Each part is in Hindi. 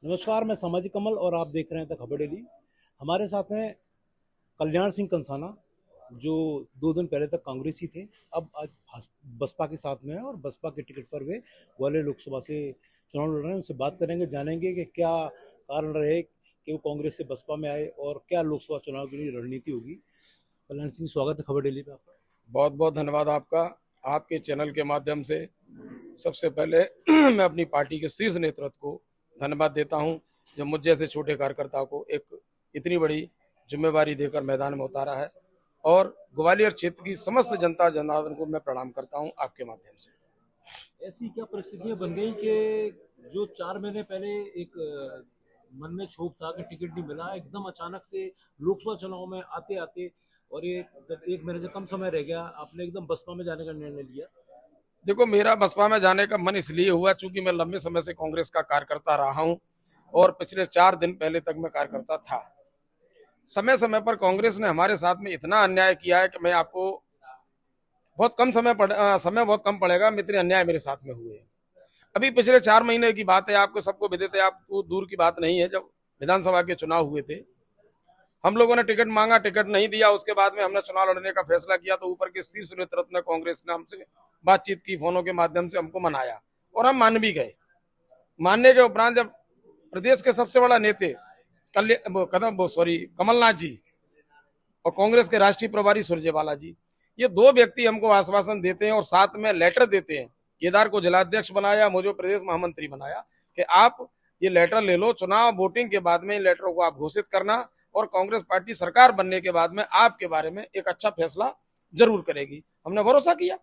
नमस्कार, मैं सामाजिक कमल और आप देख रहे हैं द खबर डेली। हमारे साथ हैं कल्याण सिंह कंसाना, जो 2 दिन पहले तक कांग्रेसी थे। अब आज बसपा के साथ में है और बसपा के टिकट पर वे ग्वालियर लोकसभा से चुनाव लड़ रहे हैं। उनसे बात करेंगे, जानेंगे कि क्या कारण रहे कि वो कांग्रेस से बसपा में आए और क्या लोकसभा चुनाव के लिए रणनीति होगी। कल्याण सिंह, स्वागत है खबर डेली पे आपका। बहुत बहुत धन्यवाद आपका। आपके चैनल के माध्यम से सबसे पहले मैं अपनी पार्टी के शीर्ष नेतृत्व को धन्यवाद देता हूं, जो मुझ जैसे छोटे कार्यकर्ता को एक इतनी बड़ी जिम्मेवारी देकर मैदान में उतारा है। और ग्वालियर क्षेत्र की समस्त जनता जनार्दन को मैं प्रणाम करता हूं आपके माध्यम से। ऐसी क्या परिस्थितियां बन गई कि जो 4 महीने पहले एक मन में क्षोभ था कि टिकट नहीं मिला, एकदम अचानक से लोकसभा चुनाव में आते आते और ये जब 1 महीने से कम समय रह गया, आपने एकदम बसपा में जाने का निर्णय लिया। देखो, मेरा बसपा में जाने का मन इसलिए हुआ चूंकि मैं लंबे समय से कांग्रेस का कार्यकर्ता रहा हूं और पिछले 4 दिन पहले तक मैं कार्यकर्ता था। समय समय पर कांग्रेस ने हमारे साथ में इतना अन्याय किया है कि मैं आपको बहुत कम समय बहुत कम पड़ेगा इतने अन्याय मेरे साथ में हुए हैं। अभी पिछले 4 महीने की बात है, आपको सबको विदित है, आपको दूर की बात नहीं है। जब विधानसभा के चुनाव हुए थे, हम लोगों ने टिकट मांगा, टिकट नहीं दिया। उसके बाद में हमने चुनाव लड़ने का फैसला किया तो ऊपर के शीर्ष नेतृत्व ने, कांग्रेस ने हमसे बातचीत की, फोनों के माध्यम से हमको मनाया और हम मान भी गए। मानने के उपरांत जब प्रदेश के सबसे बड़ा नेता कमलनाथ जी और कांग्रेस के राष्ट्रीय प्रभारी सुरजेवाला जी, ये दो व्यक्ति हमको आश्वासन देते हैं और साथ में लेटर देते हैं। केदार को जिलाध्यक्ष बनाया, मुझे प्रदेश महामंत्री बनाया कि आप ये लेटर ले लो, चुनाव वोटिंग के बाद में इन लेटरों को आप घोषित करना और कांग्रेस पार्टी सरकार बनने के बाद में आपके बारे में एक अच्छा फैसला जरूर करेगी। हमने भरोसा किया।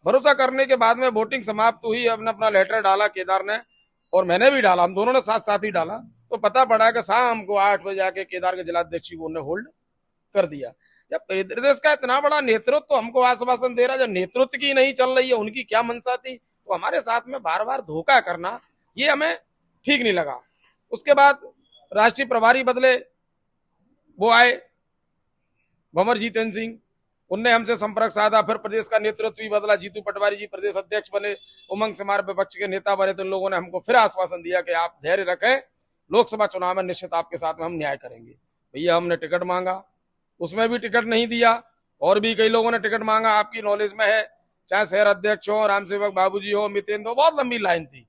भरोसा करने के बाद में वोटिंग समाप्त हुई, हमने अपना लेटर डाला, केदार ने और मैंने भी डाला, हम दोनों ने साथ साथ ही डाला। तो पता पड़ा कि शाम को 8 बजे आके केदार के जिलाध्यक्ष को उन्होंने होल्ड कर दिया। जब प्रदेश का इतना बड़ा नेतृत्व तो हमको आश्वासन दे रहा, जब नेतृत्व की नहीं चल रही है, उनकी क्या मंशा थी, तो हमारे साथ में बार बार धोखा करना ये हमें ठीक नहीं लगा। उसके बाद राष्ट्रीय प्रभारी बदले, वो आए भंवर जीतेंद्र सिंह, उनने हमसे संपर्क साधा। फिर प्रदेश का नेतृत्व भी बदला, जीतू पटवारी जी प्रदेश अध्यक्ष बने, उमंग समार विपक्ष के नेता बने। तो लोगों ने हमको फिर आश्वासन दिया कि आप धैर्य रखें, लोकसभा चुनाव में निश्चित आपके साथ में हम न्याय करेंगे। भैया, हमने टिकट मांगा, उसमें भी टिकट नहीं दिया। और भी कई लोगों ने टिकट मांगा, आपकी नॉलेज में है, चाहे शहर अध्यक्ष हो, रामसेवक बाबूजी हो, मितेंद्र हो, बहुत लंबी लाइन थी।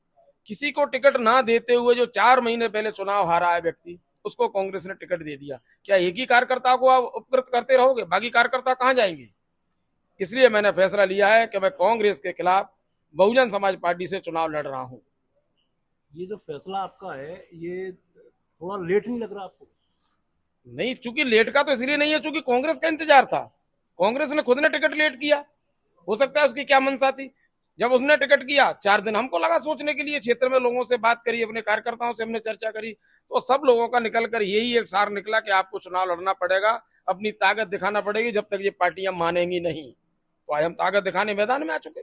किसी को टिकट ना देते हुए जो 4 महीने पहले चुनाव हारा है व्यक्ति, उसको कांग्रेस ने टिकट दे दिया। क्या एक ही कार्यकर्ता को आप उपकृत करते रहोगे? बाकी कार्यकर्ता कहां जाएंगे? इसलिए मैंने फैसला लिया है कि मैं कांग्रेस के खिलाफ बहुजन समाज पार्टी से चुनाव लड़ रहा हूं। ये जो फैसला आपका है, ये थोड़ा लेट नहीं लग रहा आपको? नहीं, चूंकि लेट का तो इसलिए नहीं है चूंकि कांग्रेस का इंतजार था। कांग्रेस ने खुद ने टिकट लेट किया, हो सकता है उसकी क्या मंशा थी। जब उसने टिकट किया, 4 दिन हमको लगा सोचने के लिए, क्षेत्र में लोगों से बात करी, अपने कार्यकर्ताओं से हमने चर्चा करी, तो सब लोगों का निकल कर यही एक सार निकला कि आपको चुनाव लड़ना पड़ेगा, अपनी ताकत दिखाना पड़ेगी, जब तक ये पार्टियां मानेंगी नहीं। तो आज हम ताकत दिखाने मैदान में आ चुके।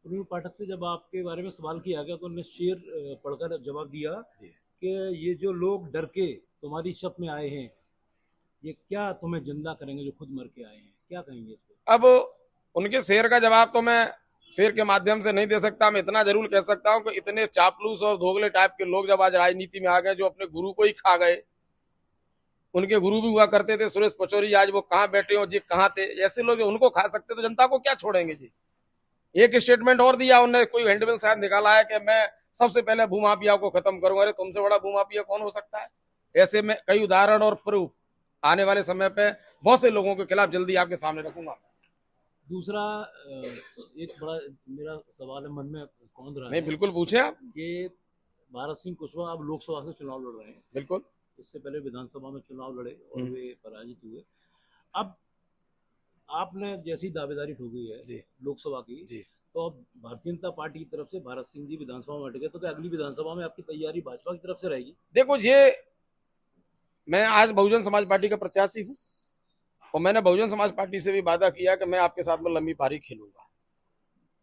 उर्मी पाठक से जब आपके बारे में सवाल किया गया तो उन्होंने शेर पढ़कर जवाब दिया कि ये जो लोग डर के तुम्हारी शप में आए हैं, ये क्या तुम्हें जिंदा करेंगे जो खुद मर के आए हैं? क्या कहेंगे इस पे? अब उनके शेर का जवाब तो मैं शेर के माध्यम से नहीं दे सकता। मैं इतना जरूर कह सकता हूं कि इतने चापलूस और दोगले टाइप के लोग जब आज राजनीति में आ गए, जो अपने गुरु को ही खा गए, उनके गुरु भी हुआ करते थे सुरेश पचौरी, आज वो कहाँ बैठे हो जी, कहाँ थे, ऐसे लोग उनको खा सकते तो जनता को क्या छोड़ेंगे जी। एक स्टेटमेंट और दिया उन्होंने, कोई हैंडबिल शायद निकाला है कि मैं सबसे पहले भूमाफिया को खत्म करूंगा। अरे, तुमसे बड़ा भूमाफिया कौन हो सकता है? ऐसे में कई उदाहरण और प्रूफ आने वाले समय पे बहुत से लोगों के खिलाफ जल्दी आपके सामने रखूंगा। दूसरा, एक बड़ा मेरा सवाल है, मन में कौंध रहा नहीं, है बिल्कुल पूछे आप। कि भारत सिंह कुशवाहा अब लोकसभा से चुनाव लड़ रहे हैं। बिल्कुल। इससे पहले विधानसभा में चुनाव लड़े और वे पराजित हुए। अब आपने जैसी दावेदारी ठोकी है जी लोकसभा की, जी। तो अब भारतीय जनता पार्टी की तरफ से भारत सिंह जी विधानसभा में हट गए, तो क्या अगली विधानसभा में आपकी तैयारी भाजपा की तरफ से रहेगी? देखो, ये मैं आज बहुजन समाज पार्टी का प्रत्याशी हूँ और मैंने बहुजन समाज पार्टी से भी वादा किया कि मैं आपके साथ में लंबी पारी खेलूंगा।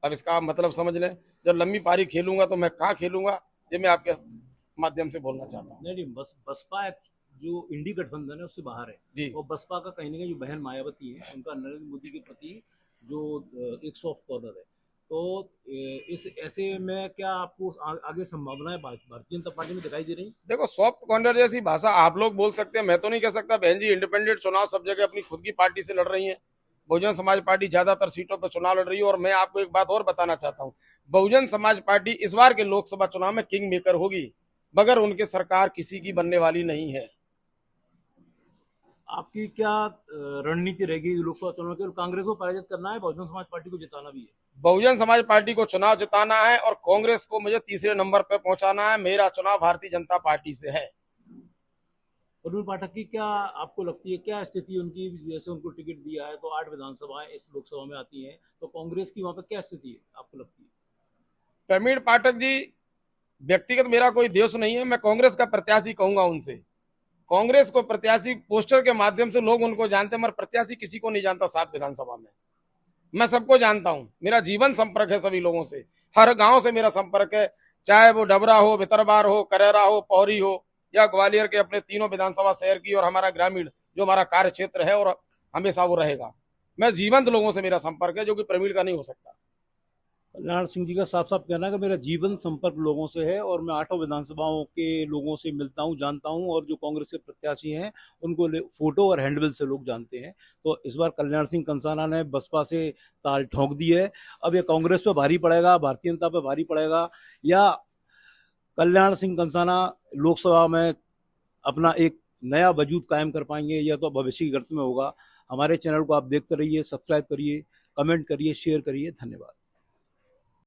अब इसका मतलब समझ लें, जब लंबी पारी खेलूंगा तो मैं कहाँ खेलूंगा, ये मैं आपके माध्यम से बोलना चाहता हूँ। नहीं नहीं, बस बसपा जो इंडी गठबंधन है उससे बाहर है। जी। और बसपा का कहीं ना कहीं जो बहन मायावती है, उनका नरेंद्र मोदी के प्रति जो एक सॉफ्ट कॉर्नर है, तो इस ऐसे में क्या आपको आगे संभावनाएं भारतीय जनता पार्टी में दिखाई दे रही? देखो, सॉफ्ट कॉर्नर जैसी भाषा आप लोग बोल सकते हैं, मैं तो नहीं कह सकता। बहन जी इंडिपेंडेंट चुनाव सब जगह अपनी खुद की पार्टी से लड़ रही है। बहुजन समाज पार्टी ज्यादातर सीटों पर चुनाव लड़ रही है। और मैं आपको एक बात और बताना चाहता हूं, बहुजन समाज पार्टी इस बार के लोकसभा चुनाव में किंग मेकर होगी, मगर उनकी सरकार किसी की बनने वाली नहीं है। आपकी क्या रणनीति रहेगी लोकसभा चुनाव में? केवल कांग्रेस को पराजित करना है, बहुजन समाज पार्टी को जिताना भी है? बहुजन समाज पार्टी को चुनाव जिताना है और कांग्रेस को मुझे तीसरे नंबर पर पहुंचाना है। मेरा चुनाव भारतीय जनता पार्टी से है। उर्मिला पाठक की क्या आपको लगती है, क्या स्थिति उनकी? जैसे उनको टिकट दिया है तो 8 विधानसभाएं इस लोकसभा में आती हैं, तो कांग्रेस की वहां पर क्या स्थिति है आपको लगती है? प्रवीण पाठक जी, व्यक्तिगत मेरा कोई द्वेष नहीं है, मैं कांग्रेस का प्रत्याशी कहूंगा उनसे। कांग्रेस को प्रत्याशी पोस्टर के माध्यम से लोग उनको जानते हैं, मगर प्रत्याशी किसी को नहीं जानता। 7 विधानसभा में मैं सबको जानता हूं, मेरा जीवन संपर्क है सभी लोगों से, हर गांव से मेरा संपर्क है, चाहे वो डबरा हो, भितरबार हो, करेरा हो, पौरी हो, या ग्वालियर के अपने तीनों विधानसभा शहर की, और हमारा ग्रामीण जो हमारा कार्य क्षेत्र है, और हमेशा वो रहेगा। मैं जीवंत लोगों से मेरा संपर्क है, जो कि प्रवीण का नहीं हो सकता। कल्याण सिंह जी का साफ साफ कहना है कि मेरा जीवन संपर्क लोगों से है और मैं 8 विधानसभाओं के लोगों से मिलता हूं, जानता हूं, और जो कांग्रेस के प्रत्याशी हैं उनको फोटो और हैंडबिल से लोग जानते हैं। तो इस बार कल्याण सिंह कंसाना ने बसपा से ताल ठोंक दी है। अब ये कांग्रेस पे भारी पड़ेगा, भारतीय जनता पे भारी पड़ेगा, या कल्याण सिंह कंसाना लोकसभा में अपना एक नया वजूद कायम कर पाएंगे, या तो भविष्य की गर्त में होगा। हमारे चैनल को आप देखते रहिए, सब्सक्राइब करिए, कमेंट करिए, शेयर करिए। धन्यवाद।